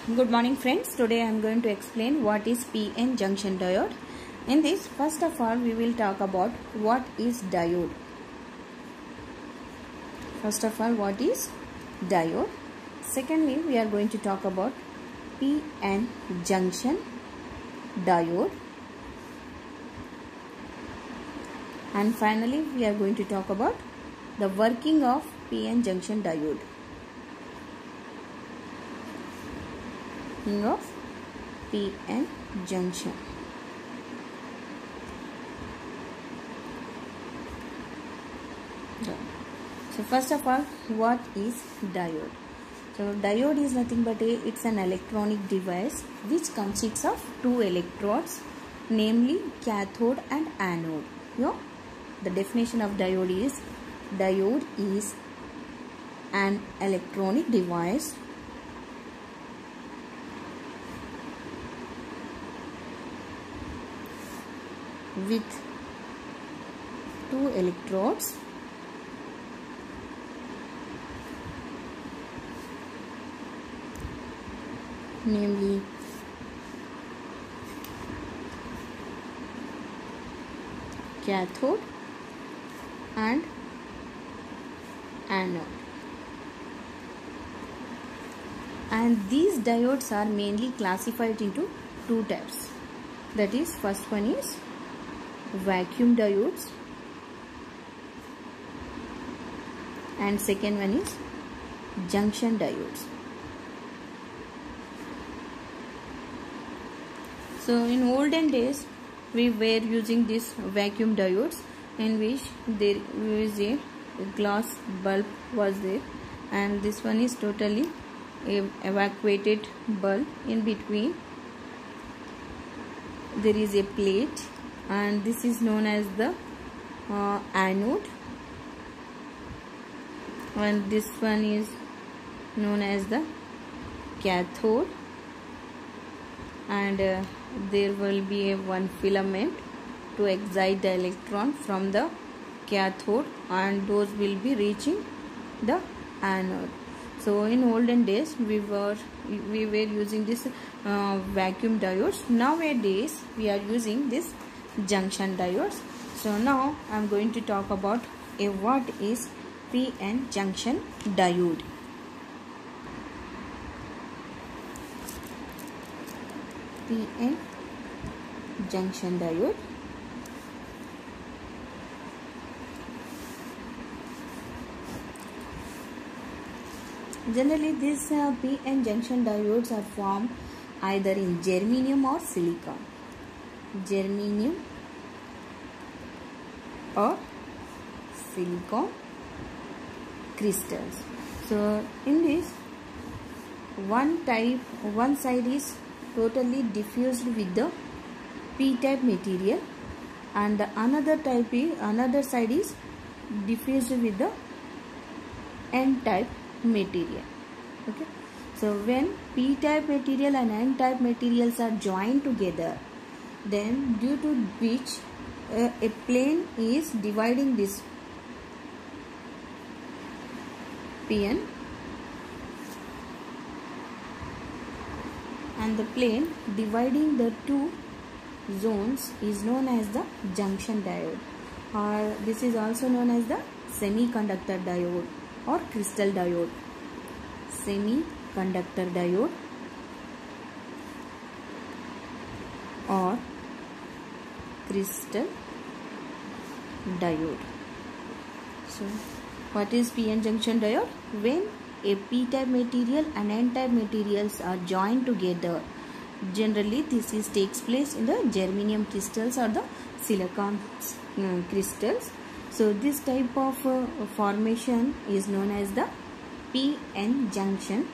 Good morning friends. Today I am going to explain what is PN junction diode. In this, first of all we will talk about what is diode. First of all, what is diode? Secondly, we are going to talk about PN junction diode. And finally, we are going to talk about the working of PN junction diode. Of PN junction. So first of all, what is diode? So diode is nothing but it's an electronic device which consists of two electrodes, namely cathode and anode. The definition of diode is an electronic device with two electrodes namely cathode and anode, and these diodes are mainly classified into two types. That is, first one is vacuum diodes and second one is junction diodes. So in olden days we were using this vacuum diodes, in which there is a glass bulb was there, and this one is totally evacuated bulb. In between there is a plate, and this is known as the anode, and this one is known as the cathode, and there will be a one filament to excite the electron from the cathode, and those will be reaching the anode. So in olden days we were using this vacuum diodes. Nowadays we are using this junction diodes. So now I am going to talk about what is PN junction diode. PN junction diode. Generally, these PN junction diodes are formed either in germanium or silicon. Germanium or silicon crystals. So in this, one side is totally diffused with the p-type material, and the another side is diffused with the n-type material. Okay, so when p-type material and n-type materials are joined together, then due to which a plane is dividing this PN, and the plane dividing the two zones is known as the junction diode, or this is also known as the semiconductor diode or crystal diode. Semiconductor diode or crystal diode. So what is PN junction diode? When a p-type material and n-type materials are joined together, generally this takes place in the germanium crystals or the silicon crystals. So this type of formation is known as the PN junction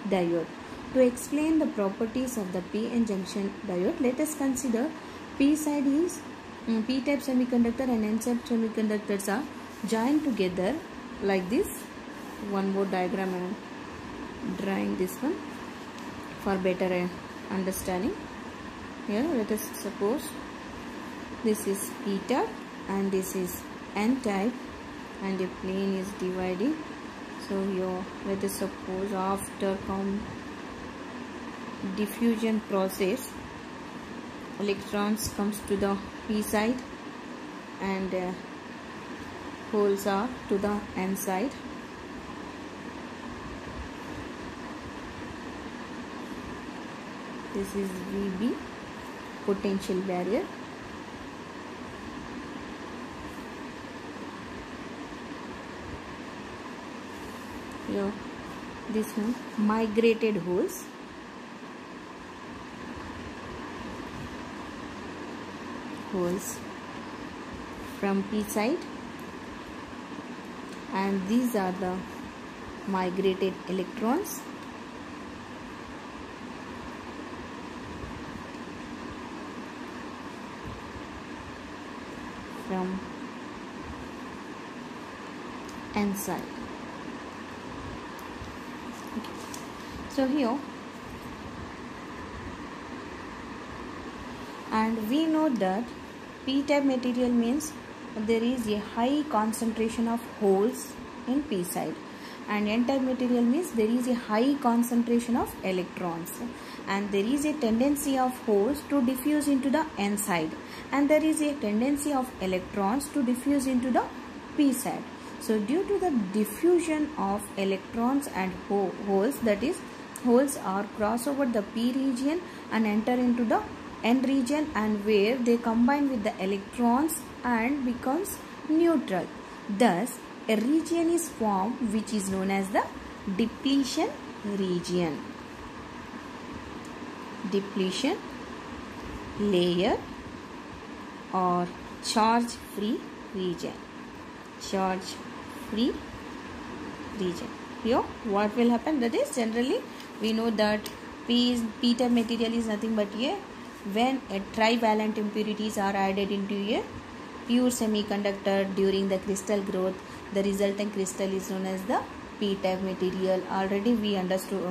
diode. To explain the properties of the PN junction diode, let us consider p side is p-type semiconductor and n-type semiconductors are joined together like this. One more diagram I am drawing this one for better understanding. Here let us suppose this is p-type and this is n-type, and a plane is dividing. So here let us suppose after diffusion process, electrons comes to the p side and holes are to the n side. This is VB, potential barrier. Here, this one, migrated holes. Holes from p side, and these are the migrated electrons. From n side. Okay. So here, and we know that p-type material means there is a high concentration of holes in p side, and n-type material means there is a high concentration of electrons, and there is a tendency of holes to diffuse into the n side, and there is a tendency of electrons to diffuse into the p side. So due to the diffusion of electrons and holes, that is, holes are cross over the p region and enter into the n region, and where they combine with the electrons and becomes neutral. Thus a region is formed which is known as the depletion region. Depletion layer or charge free region. Charge free region. Here what will happen, that is, generally we know that p-type material is nothing but a when a trivalent impurities are added into a pure semiconductor during the crystal growth, the resultant crystal is known as the p-type material. Already we understood,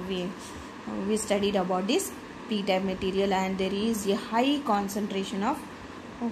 we studied about this p-type material, and there is a high concentration of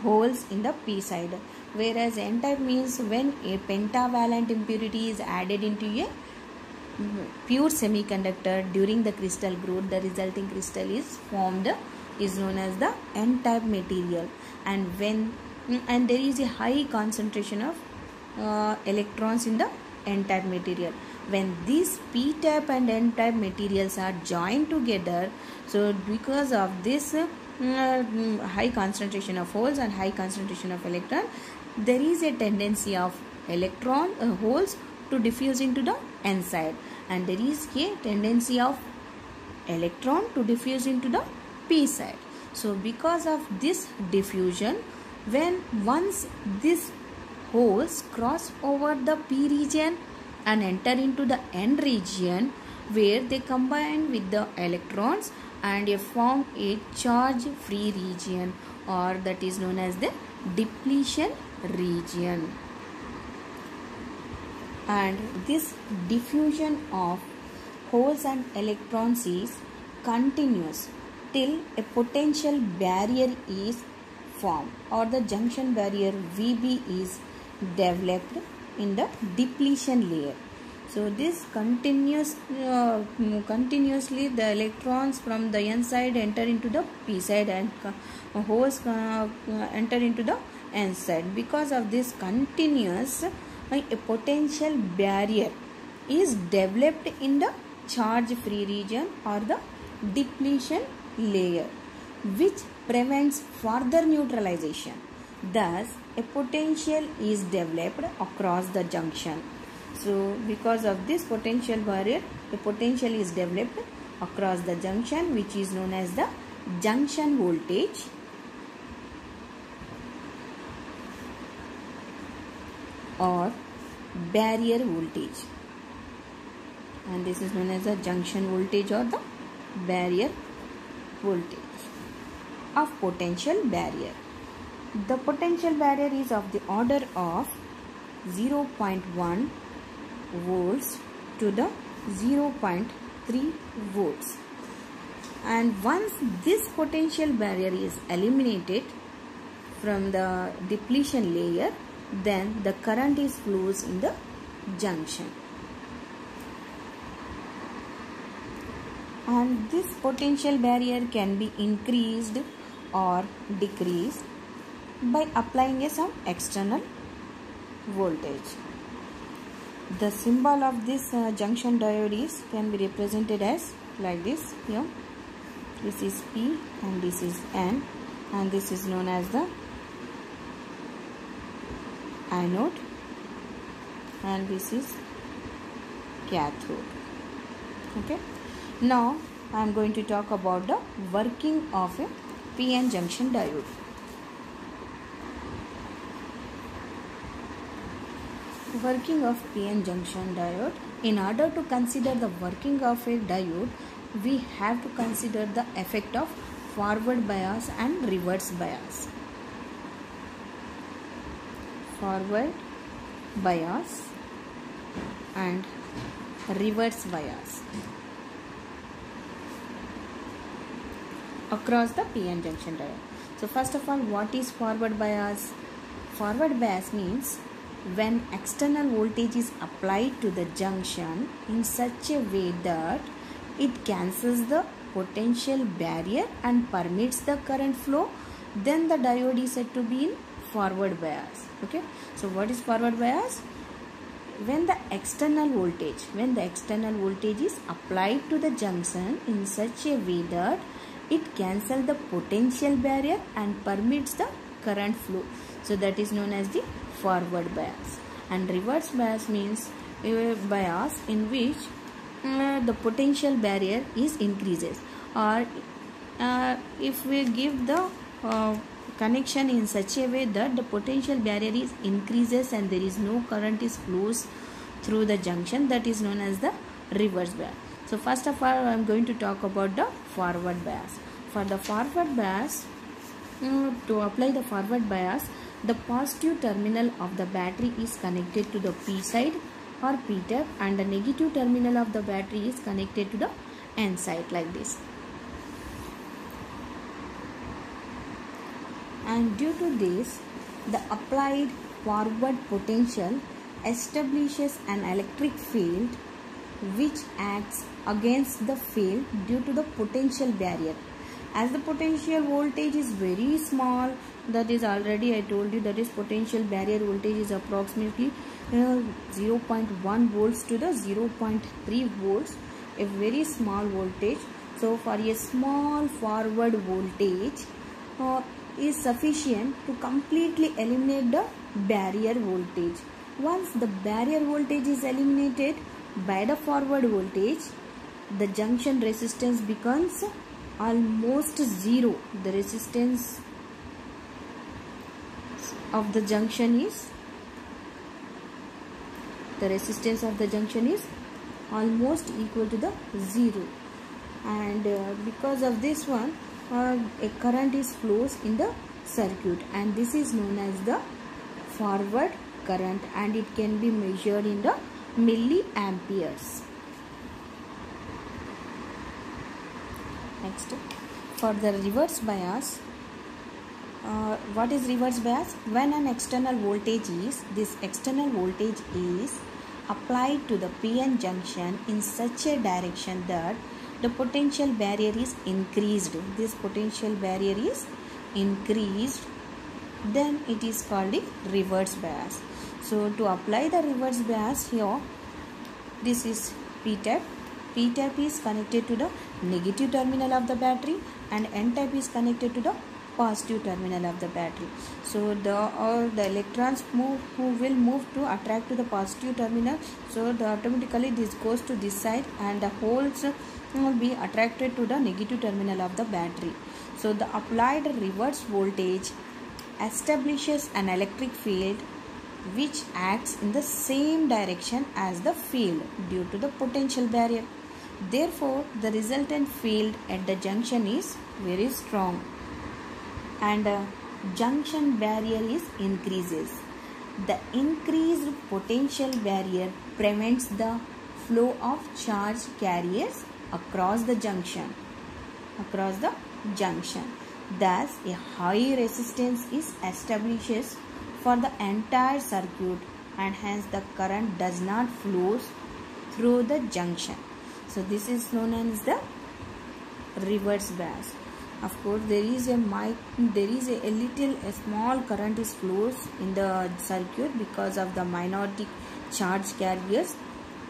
holes in the p side, whereas n-type means when a pentavalent impurity is added into a pure semiconductor during the crystal growth, the resulting crystal is formed, is known as the n-type material, and there is a high concentration of electrons in the n-type material. When these p-type and n-type materials are joined together, so because of this high concentration of holes and high concentration of electron, there is a tendency of holes to diffuse into the n side, and there is a tendency of electron to diffuse into the p side. So because of this diffusion, once these holes cross over the p region and enter into the n region, where they combine with the electrons and form a charge free region, or that is known as the depletion region. And this diffusion of holes and electrons is continuous till a potential barrier is formed, or the junction barrier VB is developed in the depletion layer. So this continuously the electrons from the n side enter into the p side, and holes enter into the n side. Because of this continuous, a potential barrier is developed in the charge free region or the depletion layer, which prevents further neutralization. Thus a potential is developed across the junction. So because of this potential barrier, a potential is developed across the junction, which is known as the junction voltage or barrier voltage, and this is known as the junction voltage or the barrier voltage of potential barrier. The potential barrier is of the order of 0.1 volts to the 0.3 volts, and once this potential barrier is eliminated from the depletion layer, then the current is flows in the junction. and this potential barrier can be increased or decreased by applying some external voltage. The symbol of this junction diode can be represented as like this here. This is P and this is N, and this is known as the anode and this is cathode. Okay. Now I am going to talk about the working of a PN junction diode. Working of PN junction diode. In order to consider the working of a diode, we have to consider the effect of forward bias and reverse bias. Forward bias and reverse bias across the PN junction diode. So first of all, what is forward bias? Forward bias means when external voltage is applied to the junction in such a way that it cancels the potential barrier and permits the current flow, then the diode is said to be in forward bias. Okay, so what is forward bias? When the external voltage is applied to the junction in such a way that it cancels the potential barrier and permits the current flow, so that is known as the forward bias. And reverse bias means a bias in which the potential barrier is increases, or if we give the connection in such a way that the potential barrier is increases and there is no current is flows through the junction, that is known as the reverse bias. So first of all, I am going to talk about the forward bias. For the forward bias, to apply the forward bias, the positive terminal of the battery is connected to the P side or P type, and the negative terminal of the battery is connected to the N side like this. And due to this, the applied forward potential establishes an electric field which acts against the field due to the potential barrier. As the potential voltage is very small, that is already I told you, that is potential barrier voltage is approximately 0.1 volts to the 0.3 volts, a very small voltage. So for a small forward voltage is sufficient to completely eliminate the barrier voltage. Once the barrier voltage is eliminated by the forward voltage, the junction resistance becomes almost zero. The resistance of the junction is almost equal to the zero, and because of this one a current is flows in the circuit, and this is known as the forward current, and it can be measured in the milliamperes. Next, for the reverse bias, what is reverse bias? When an external voltage is applied to the PN junction in such a direction that the potential barrier is increased. This potential barrier is increased, then it is called the reverse bias. So to apply the reverse bias here, this is P type. P type is connected to the negative terminal of the battery, and N type is connected to the positive terminal of the battery. So the electrons will move to attract to the positive terminal, so automatically this goes to this side, and the holes will be attracted to the negative terminal of the battery. So the applied reverse voltage establishes an electric field which acts in the same direction as the field due to the potential barrier. Therefore, the resultant field at the junction is very strong, and junction barrier is increases. The increased potential barrier prevents the flow of charge carriers across the junction. Thus, a high resistance is established for the entire circuit, and hence the current does not flow through the junction. So this is known as the reverse bias. Of course, there is a small current is flows in the circuit because of the minority charge carriers.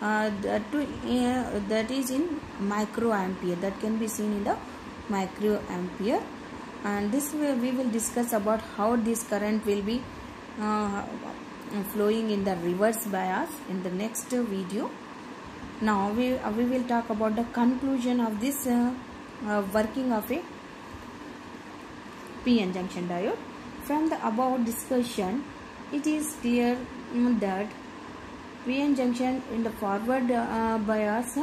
That is in microampere. That can be seen in the microampere. And this we will discuss about how this current will be flowing in the reverse bias in the next video. Now we will talk about the conclusion of this working of a PN junction diode. From the above discussion, it is clear that PN junction in the forward bias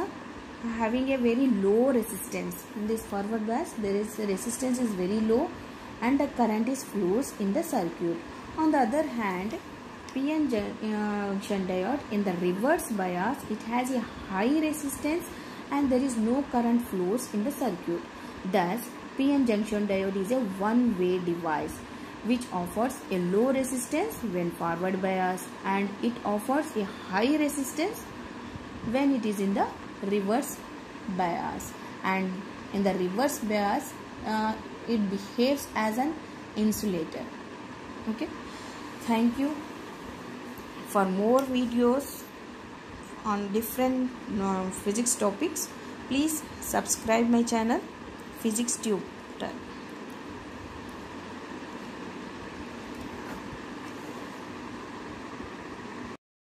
having a very low resistance. In this forward bias, there is resistance is very low and the current is flows in the circuit. On the other hand, PN junction diode in the reverse bias, it has a high resistance and there is no current flows in the circuit. Thus, PN junction diode is a one-way device which offers a low resistance when forward bias and it offers a high resistance when it is in the reverse bias. And in the reverse bias, it behaves as an insulator. Okay. Thank you. For more videos on different physics topics, please subscribe my channel Physics Tube.